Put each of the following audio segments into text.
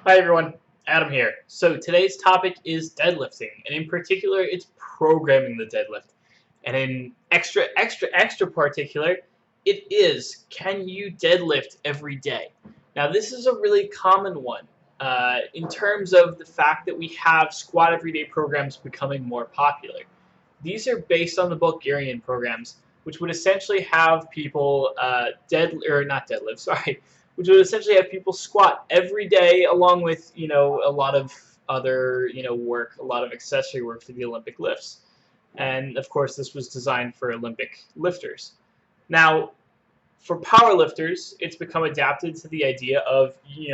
Hi everyone, Adam here. So today's topic is deadlifting, and in particular, it's programming the deadlift. And in extra particular, it is, can you deadlift every day? Now this is a really common one in terms of the fact that we have squat everyday programs becoming more popular. These are based on the Bulgarian programs, which would essentially have people not deadlift, sorry, which would essentially have people squat every day, along with a lot of other work, a lot of accessory work for the Olympic lifts. And of course, this was designed for Olympic lifters. Now, for powerlifters, it's become adapted to the idea of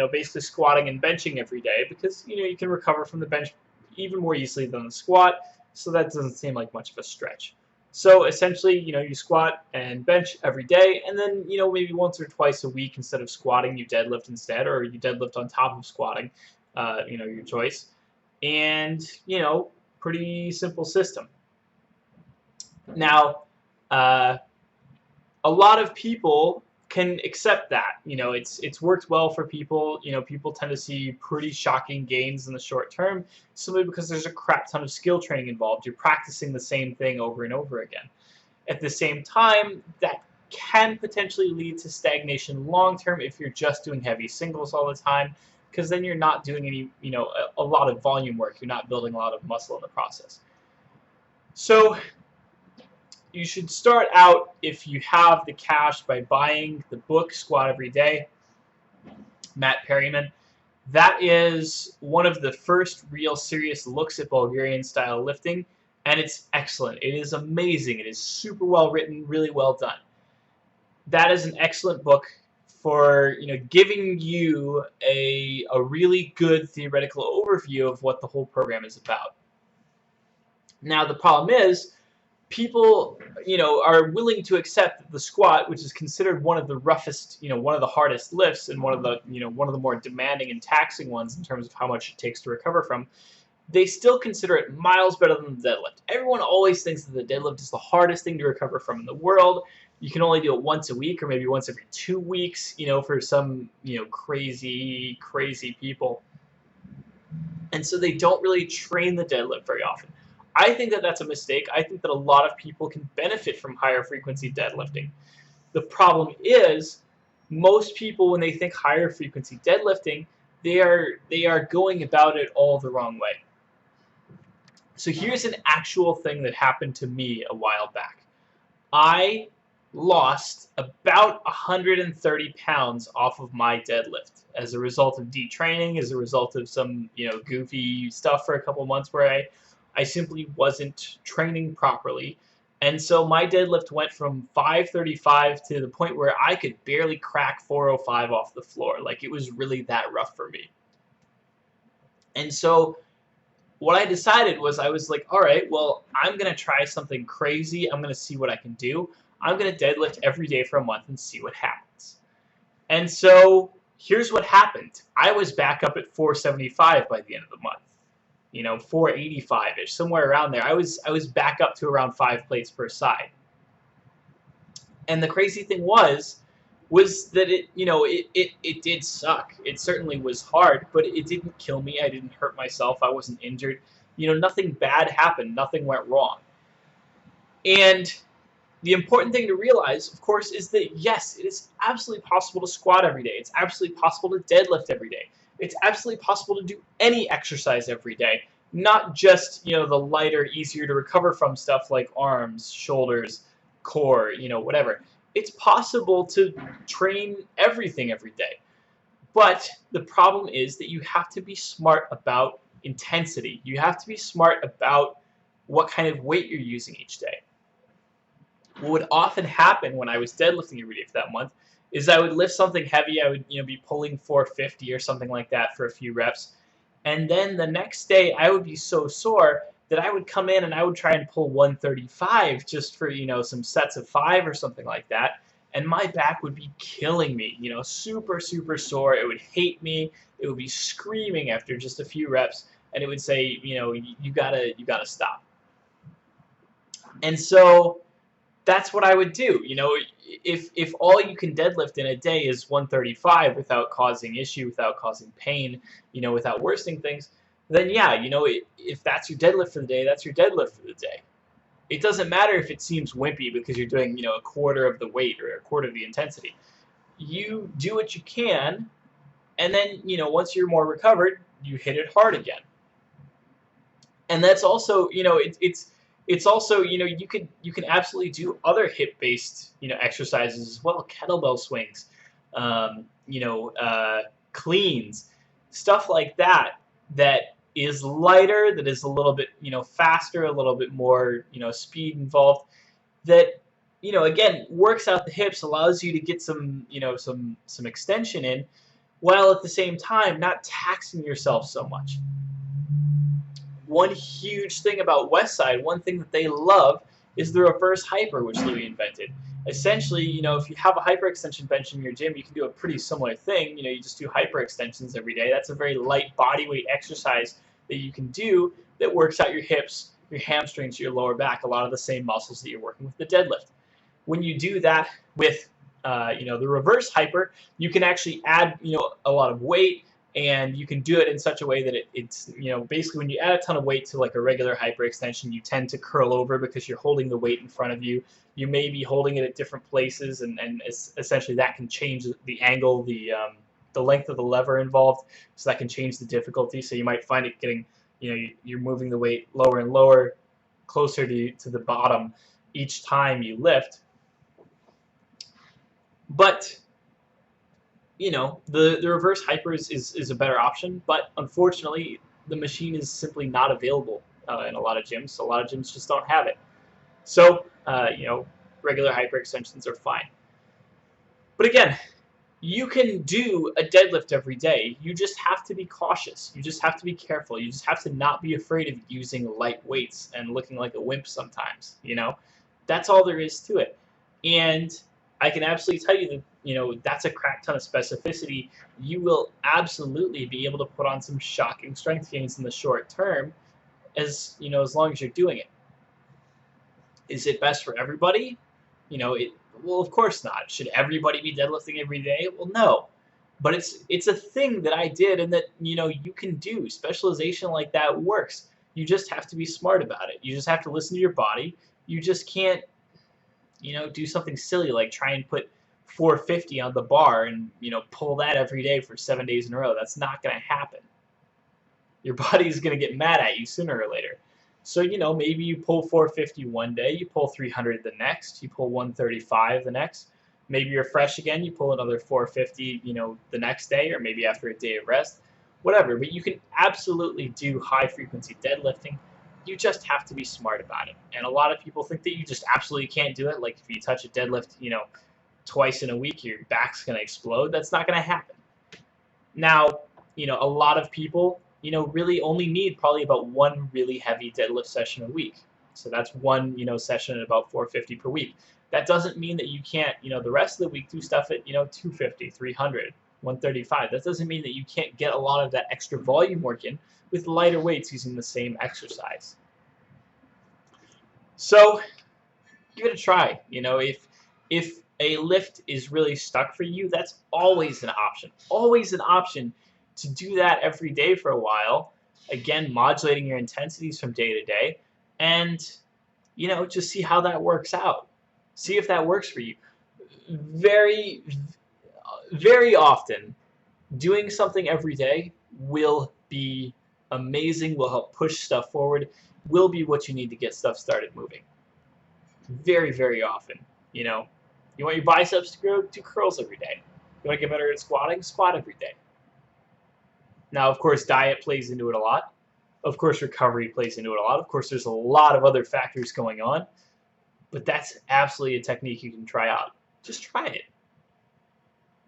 basically squatting and benching every day because you can recover from the bench even more easily than the squat, so that doesn't seem like much of a stretch. So essentially, you squat and bench every day, and then maybe once or twice a week instead of squatting, you deadlift instead, or you deadlift on top of squatting, your choice. And pretty simple system. Now, a lot of people can accept that. It's worked well for people. People tend to see pretty shocking gains in the short term simply because there's a crap ton of skill training involved. You're practicing the same thing over and over again. At the same time, that can potentially lead to stagnation long term if you're just doing heavy singles all the time, because then you're not doing any, a lot of volume work. You're not building a lot of muscle in the process. So you should start out, if you have the cash, by buying the book Squat Every Day, Matt Perryman. That is one of the first real serious looks at Bulgarian style lifting, and it's excellent. It is amazing. It is super well written, really well done. That is an excellent book for giving you a really good theoretical overview of what the whole program is about. Now the problem is, people, are willing to accept that the squat, which is considered one of the roughest, one of the hardest lifts and one of the, one of the more demanding and taxing ones in terms of how much it takes to recover from, they still consider it miles better than the deadlift. Everyone always thinks that the deadlift is the hardest thing to recover from in the world. You can only do it once a week or maybe once every 2 weeks, for some, crazy people. And so they don't really train the deadlift very often. I think that that's a mistake. I think that a lot of people can benefit from higher frequency deadlifting. The problem is, most people, when they think higher frequency deadlifting, they are going about it all the wrong way. So here's an actual thing that happened to me a while back. I lost about 130 pounds off of my deadlift as a result of detraining, as a result of some goofy stuff for a couple months where I simply wasn't training properly. And so my deadlift went from 535 to the point where I could barely crack 405 off the floor. Like, it was really that rough for me. And so what I decided was, I was like, all right, well, I'm going to try something crazy. I'm going to see what I can do. I'm going to deadlift every day for a month and see what happens. And so here's what happened. I was back up at 475 by the end of the month. 485-ish, somewhere around there. I was back up to around 5 plates per side. And the crazy thing was that it did suck. It certainly was hard, but it didn't kill me. I didn't hurt myself. I wasn't injured. Nothing bad happened. Nothing went wrong. And the important thing to realize, of course, is that yes, it is absolutely possible to squat every day. It's absolutely possible to deadlift every day. It's absolutely possible to do any exercise every day, not just the lighter, easier to recover from stuff like arms, shoulders, core, whatever. It's possible to train everything every day. But the problem is that you have to be smart about intensity. You have to be smart about what kind of weight you're using each day. What would often happen when I was deadlifting every day for that month is I would lift something heavy. I would be pulling 450 or something like that for a few reps, and then the next day I would be so sore that I would come in and I would try and pull 135 just for some sets of 5 or something like that, and my back would be killing me, super sore. It would hate me. It would be screaming after just a few reps, and it would say, you gotta stop. And so that's what I would do. If all you can deadlift in a day is 135 without causing issue, without causing pain, without worsening things, then yeah, if that's your deadlift for the day, that's your deadlift for the day. It doesn't matter if it seems wimpy because you're doing, a quarter of the weight or a quarter of the intensity. You do what you can, and then, once you're more recovered, you hit it hard again. And that's also, it's also, you can absolutely do other hip based, exercises as well, kettlebell swings, um, you know uh, cleans, stuff like that, that is lighter, that is a little bit, faster, a little bit more, speed involved, that, again, works out the hips, allows you to get some, some extension in, while at the same time not taxing yourself so much. One huge thing about Westside, one thing that they love, is the reverse hyper, which Louis invented. Essentially, if you have a hyperextension bench in your gym, you can do a pretty similar thing. You just do hyperextensions every day. That's a very light body weight exercise that you can do that works out your hips, your hamstrings, your lower back, a lot of the same muscles that you're working with the deadlift. When you do that with the reverse hyper, you can actually add a lot of weight, and you can do it in such a way that it's basically when you add a ton of weight to like a regular hyperextension, you tend to curl over because you're holding the weight in front of you. You may be holding it at different places, and essentially that can change the angle, the length of the lever involved, so that can change the difficulty. So you might find it getting, you're moving the weight lower and lower, closer to the bottom each time you lift. But the reverse hyper is a better option, but unfortunately the machine is simply not available in a lot of gyms. A lot of gyms just don't have it. So regular hyper extensions are fine. But again, you can do a deadlift every day. You just have to be cautious. You just have to be careful. You just have to not be afraid of using light weights and looking like a wimp sometimes. That's all there is to it. And I can absolutely tell you that that's a crack ton of specificity. You will absolutely be able to put on some shocking strength gains in the short term, as long as you're doing it. Is it best for everybody? Well, of course not. Should everybody be deadlifting every day? Well, no. But it's a thing that I did, and that you can do. Specialization like that works. You just have to be smart about it. You just have to listen to your body. You just can't do something silly like try and put 450 on the bar and pull that every day for 7 days in a row. That's not going to happen. Your body's going to get mad at you sooner or later. So maybe you pull 450 one day, you pull 300 the next, you pull 135 the next. Maybe you're fresh again, you pull another 450 the next day, or maybe after a day of rest, whatever. But you can absolutely do high frequency deadlifting. You just have to be smart about it. And a lot of people think that you just absolutely can't do it. Like if you touch a deadlift, twice in a week, your back's going to explode. That's not going to happen. Now, a lot of people, really only need probably about one really heavy deadlift session a week. So that's one, session at about 450 per week. That doesn't mean that you can't, the rest of the week do stuff at, 250, 300, 135. That doesn't mean that you can't get a lot of that extra volume work in with lighter weights using the same exercise. So give it a try. If a lift is really stuck for you, that's always an option. Always an option to do that every day for a while. Again, modulating your intensities from day to day, and just see how that works out. See if that works for you. Very, very often, doing something every day will be amazing, will help push stuff forward, will be what you need to get stuff started moving. Very, very often. You want your biceps to grow, do curls every day. You want to get better at squatting, squat every day. Now, of course, diet plays into it a lot. Of course, recovery plays into it a lot. Of course, there's a lot of other factors going on. But that's absolutely a technique you can try out. Just try it.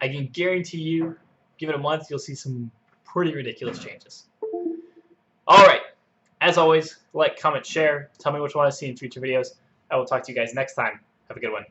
I can guarantee you, give it a month, you'll see some pretty ridiculous changes. All right. As always, like, comment, share. Tell me what you want to see in future videos. I will talk to you guys next time. Have a good one.